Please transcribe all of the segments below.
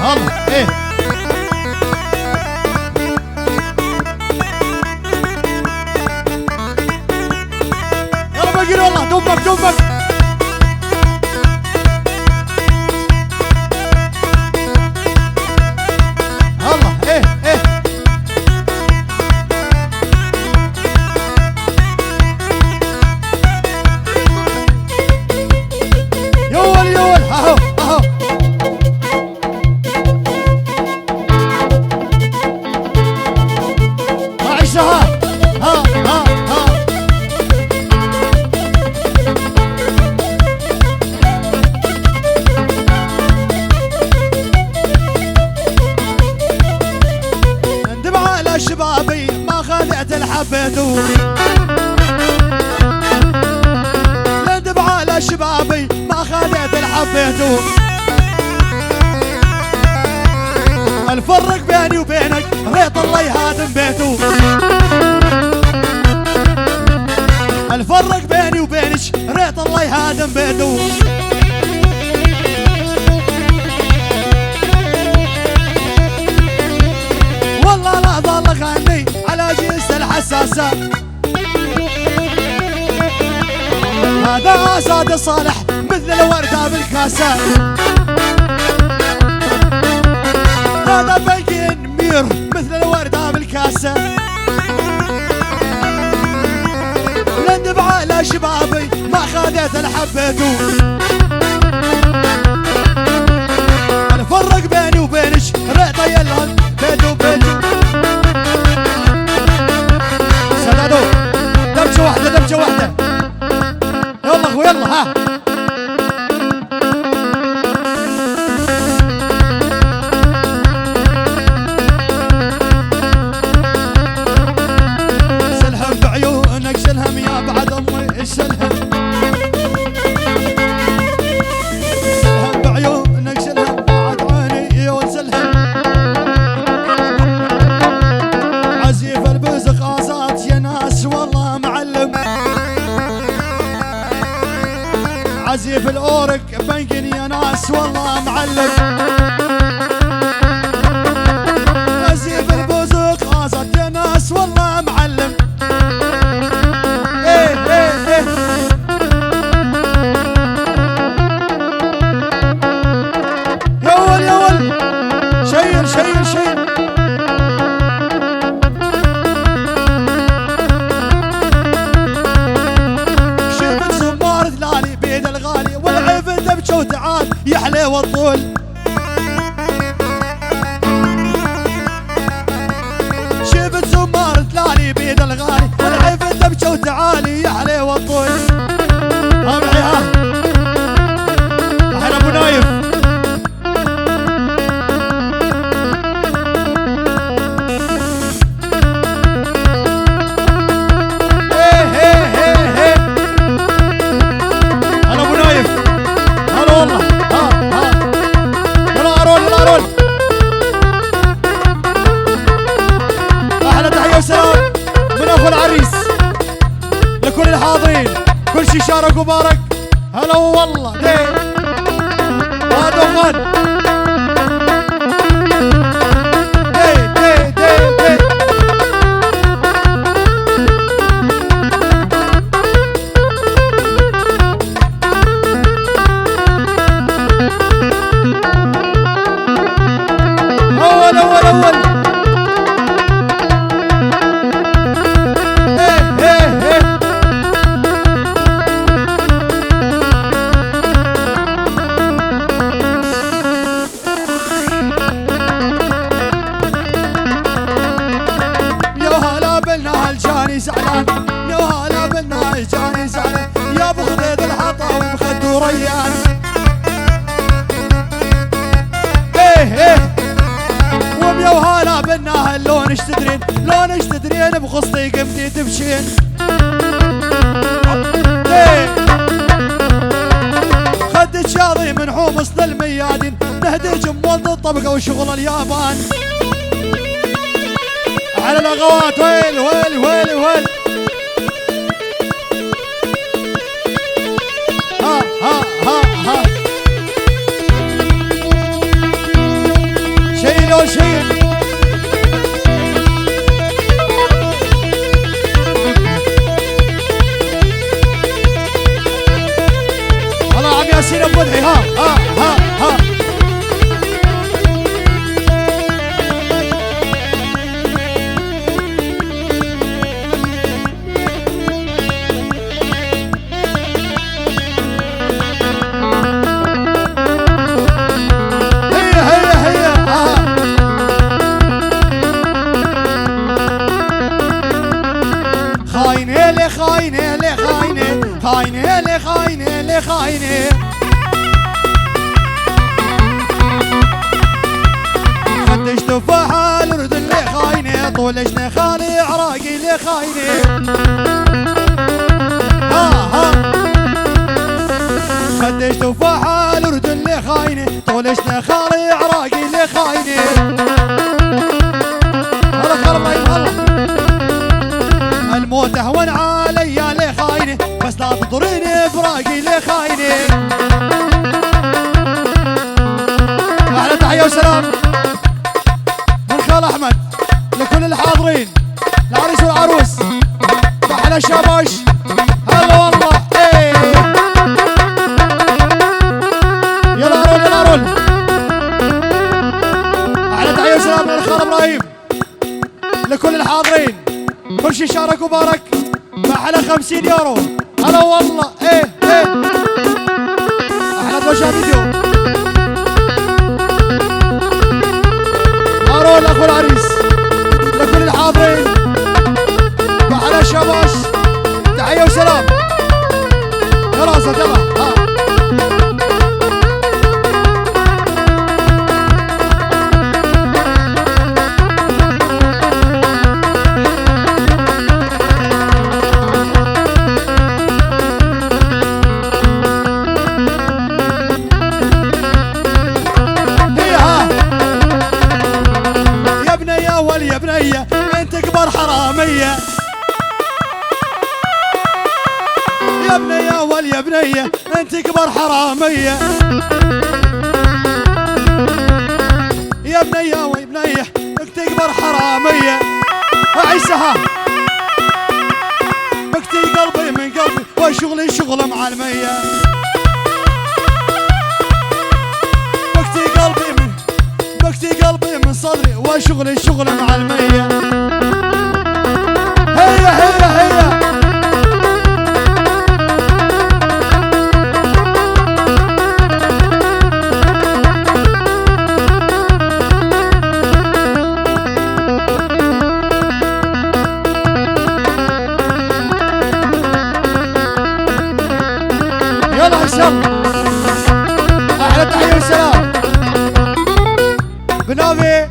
الله ايه يلا بقير والله دمك دمك الله ايه ايه يول يول اهو اهو عيشها ها ها ها اندب على شبابي ما خذعت الحبيتو اندب على شبابي ما خذعت الحبيتو الفرق بيني وبينك ريط الله يهادم بيتو الفرق بيني وبينك ريط الله يهادم بيتو والله لا ظل غني على جنس الحساسة هذا اسد صالح مثل الوردة بالكاسة هذا بيجين مير مثل الوردة بالكاسة لندب على شبابي ما خذيت الحبيتو الفرق بيني وبينك ريطة يلهن بيتو بيتو سدادو دمجة واحدة دمجة واحدة يلا اخوي يلا ها سلهم بعيونك سلهم يا بعد امي سلهم سلهم بعيونك سلهم بعد عيني وسلهم عزيف البزق قاصات يا ناس والله معلم عزيف الأورك بنقن يا ناس والله معلم عزيف البزق قاصات يا ناس والله معلم ايه ايه ايه يول يول شيل شيل شيل شفت سمار ثلالي بيد الغالي والعفن دبجه وتعال يحلى والطول شفت سمار ثلالي بيد الغالي والعفن دبجه وتعالي يحلى والطول ها معي ها الحين ابو نايف لكل الحاضرين كل شي شارك وبارك هلا والله دي هذا غن دي دي دي دي اول اول اول زعلان يا هلا بالناي جاني زعلان يا ابو خديد الحطا ومخدو ريان ايه ايه ويا وهلا بالناي لونش تدرين بخصتي قمتي تبشين ايه خدت شاضي من حومص للميادين تهديج مولد الطبقه وشغل اليابان على الاغوات ويل ويل ويل ويل ها ها ها ها شهيد. الله عم ياسين ابو فتحي. ها ها ها ها خاينه لي خاينه لي خاينه خدش تفاحة الأردن لي خاينه طولشنا خالي عراقي لي خاينه ها ها خدش تفاحة الأردن لي خاينه طولشنا خالي عراقي لي خاينه هلا خرب هلا الموت اهون عليا لي خاينه بس لا تضريني فراقي لي خاينه. احلى تحيه وسلام من خال احمد لكل الحاضرين العريس والعروس احلى الشباش. هلا والله ايه يلا رول يلا رول. احلى تحيه وسلام من خال ابراهيم لكل الحاضرين كل شي شارك وبارك بأحلى 50 يورو. هلا والله ايه ايه احلى دوشة فيديو. هارون اخو العريس لكل الحاضرين بأحلى الشباش تحية وسلام. يلا اسد يلا ها يا بنية انت كبر حرامية. يا بنية واليا بنية انت كبر حرامية. يا بنية ويا بنية انت كبر حرامية. عيسها بكتي قلبي من قلبي وشغلي شغل معلمية. بكتي قلبي من صدري وشغلي شغل معلمية. هيا هيا هيا يلا هشام احلى تحية وسلام بنابي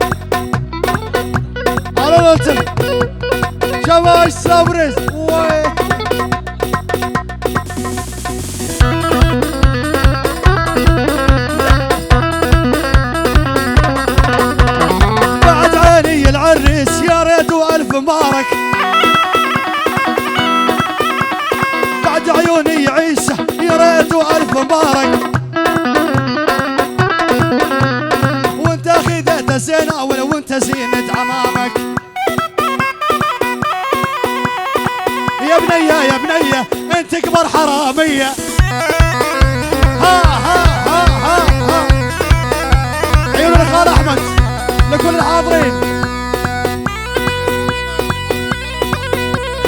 على الالتم شباش صبرس بعد عيني العريس يا ريت والف مبارك. بعد عيوني عيسى يا ريت والف مبارك. وانت خذت زينة ولو انت زينة عمامك. يا بنية يا بنية انت كبر حرامية. ها ها ها ها ها عيون الخال احمد لكل الحاضرين.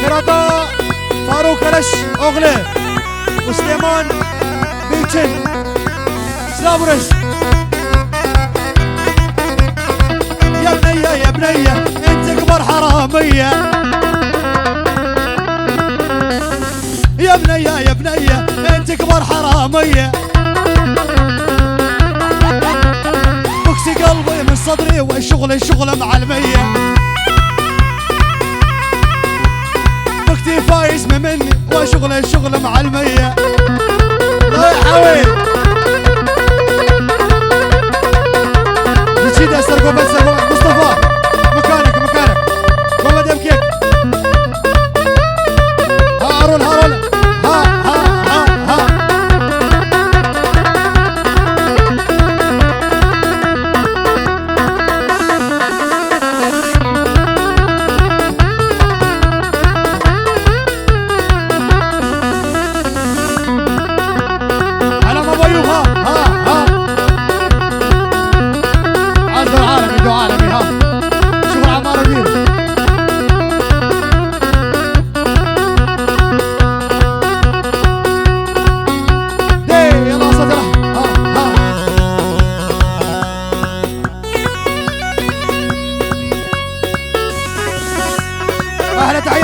خرطة فاروق كلش اغلى وسليمان بيتشن سلابرس. يا بنية يا بنية انت كبر حرامية. يا بنية يا بنية انت كبر حرامية. بكسي قلبي من صدري وشغلي شغل معلمية. بكتي فايز مني وشغلي شغل معلمية. لا يا حويل نشيد اسرقوا بس مصطفى مكانك قوم دمكيك. هارون ها ها ها ها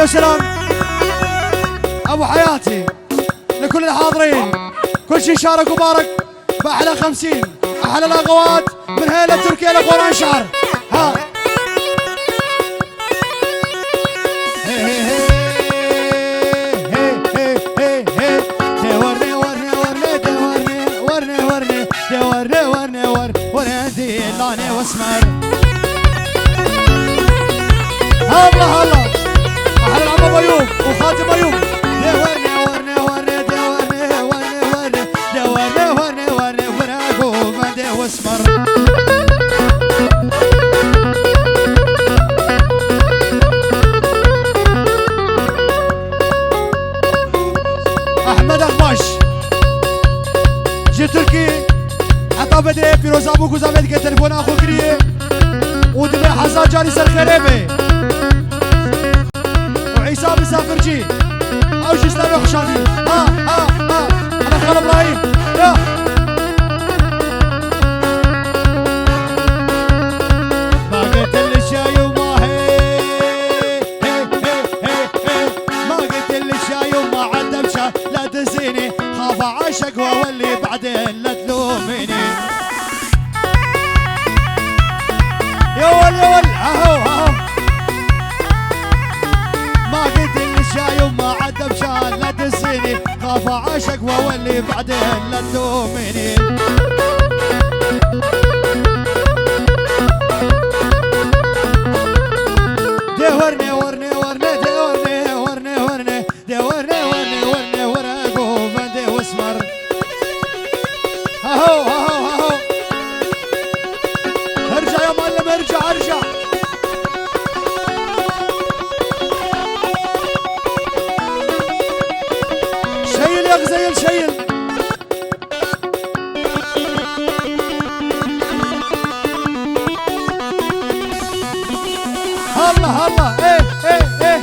وسلام ابو حياتي لكل الحاضرين، كل شي شارك وبارك باحلى 50 احلى الاغوات من هيله تركيا لقران شعر. ها لاني واسمر الله الله احلى العم ابو ايوب وخاتم ايوب دورني ورني ورني دورني ورني ورني دورني ورني ورني وراكو مدي واسمر. احمد اخماش جي تركي حتى بدري فيروز ابو كوزافيد كي تليفون اخو كريه ودمي حسن جاري سرخريبي وعيسى مسافرجي او شي اسلامي خشاني. ها انا خال ابراهيم يا ما قلت لي شاي وما ما قلت لي شاي وما عدم شاي لا تزيني خاف اعشق واولي بعدين لا تلوميني. يا ول اهو ما قلت لي شاي وما عدم شاي لا تزيني خاف اعشق واولي بعدين لا تلوميني. دورني ورني ورني دورني ورني ورني دورني ورني ورني ورقو بندي واسمر. اهو ارجع يا معلم ارجع شيل يا غزيل شيل. الله ايه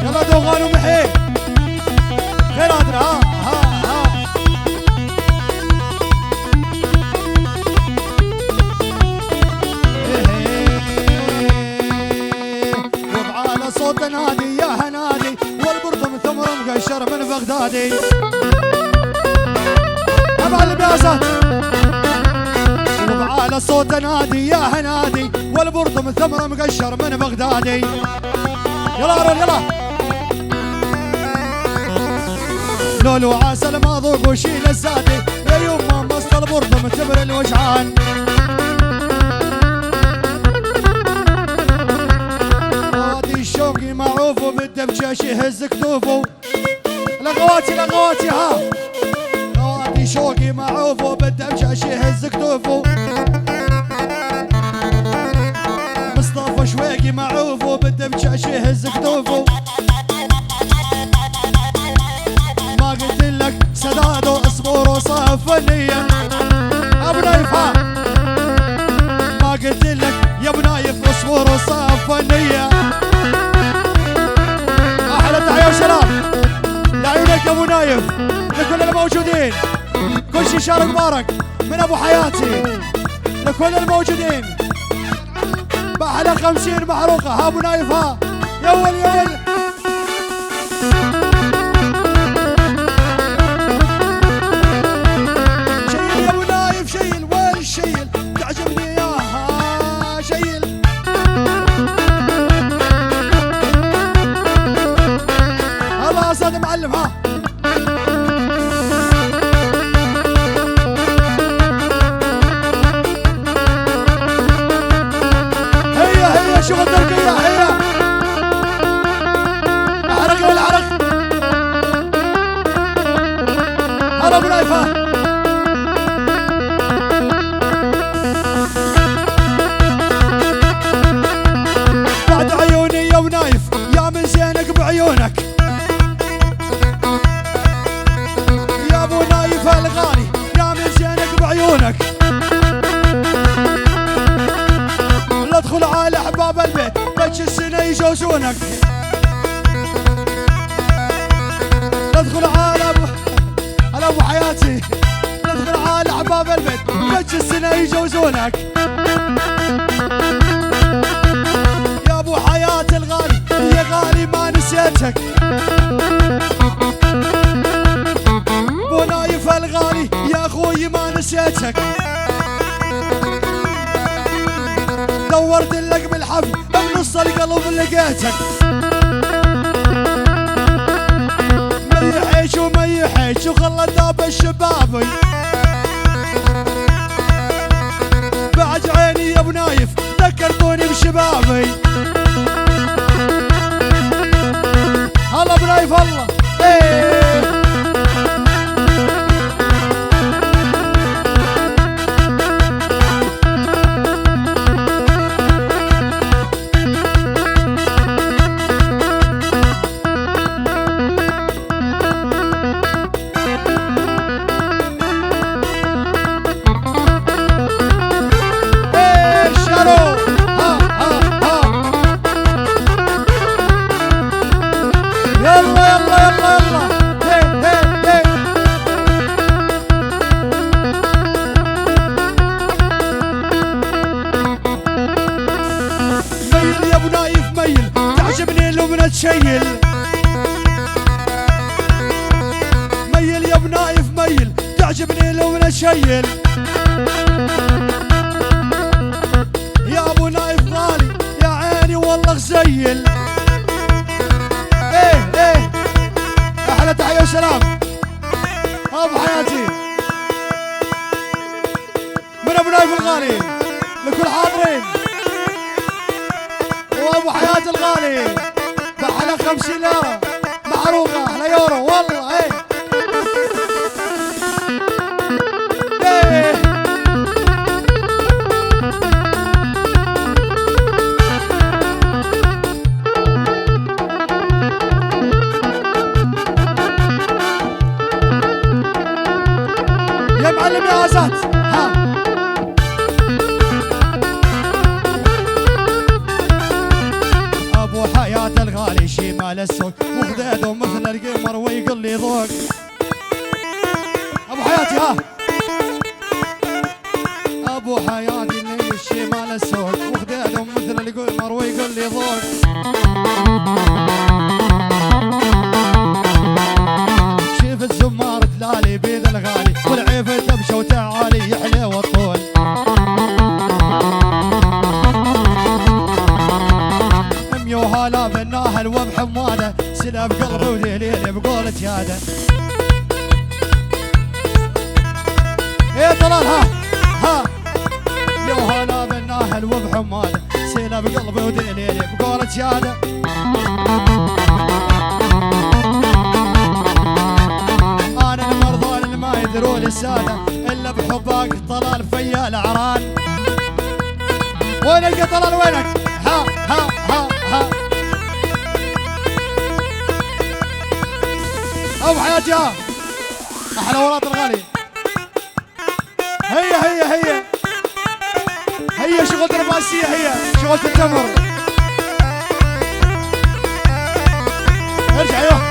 يلا دوغان ومحي غير هادر. ها وبعلى صوت نادي يا هنادي والبرطم ثمر مقشر من بغدادي. ابع البياسات وبعلى صوت نادي يا هنادي والبرطم ثمر مقشر من بغدادي. يلا رول يلا لولو عسل ما ذوق وشيل الزادي يا يوم مصط البرطم تبر الوجعان. هادي شوقي معروف وبالدبجاش يهز كتوفه. لغواتي ها هادي شوقي معروف وبالدبجاش يهز كتوفه. مصطفى شويقي معروف وبالدبجاش يهز كتوفه. ما قلت لك سداد واصبر وصف النية ابو نايف. ها ما قلت لك يا ابو نايف اصبر وصف النية. احلى تحية وسلام لعيونك يا ابو نايف لكل الموجودين، كل شي شارك مبارك من ابو حياتي لكل الموجودين باحلى 50 محروقة. ها ابو نايف ها يا ول شيل يا ابو نايف شيل وين شيل تعجبني اياها شيل. الله استاذ معلم. ها هي شغل تركيا هي احرق العرق. هلا ابو نايف. بعد عيوني يا ابو نايف يا من زينك بعيونك يا ابو نايف الغالي يا من زينك بعيونك. لا ادخل على احباب البيت بج السنه يجوزونك. لا ادخل على ابو حياتي لا ادخل على احباب البيت بج السنه يجوزونك. يا ابو حياة الغالي يا غالي ما نسيتك، ابو نايف الغالي يا اخوي ما نسيتك، دورت لك بالحفل بنص القلب لقيتك، ما يحيش وما يحيش وخلى داب الشبابي، بعد عيني يا ابو نايف ذكرتوني بشبابي. هلا ابو نايف الله ايه. تشيل ميل يا ابو نايف ميل تعجبني لو من اشيل، يا ابو نايف غالي يا عيني والله غزيل. ايه احلى تحيه وسلام ابو حياتي من ابو نايف الغالي لكل حاضرين، وابو حياتي الغالي بحلا 50 ليرة معروفة احلى يورو والله ايه. يا معلم يا غازات ها ابو حياة الغالي شمال السوق وخداده مثل القمر ويقول لي ذوق. ابو حياتي ها ابو حياتي اللي شمال السوق وخداده مثل القمر ويقول لي ذوق. شفت زمار دلالي بيد الغالي والعيفة تمشى وتعالي يحلى والطول. وهلا بالناهل وبحماده سلب قلبي ودليلي بقولة ياده. ايه طلال ها يا هلا بالناهل وبحماده سلب قلبي ودليلي بقولة ياده. انا المرضى اللي ما يدرون الساده الا بحبك طلال فيا العران. وينك يا طلال وينك؟ ها ابو حياتي ها احلى ورات الغالي. هي شغل درباسيه هي شغل التمر. ارجع يوه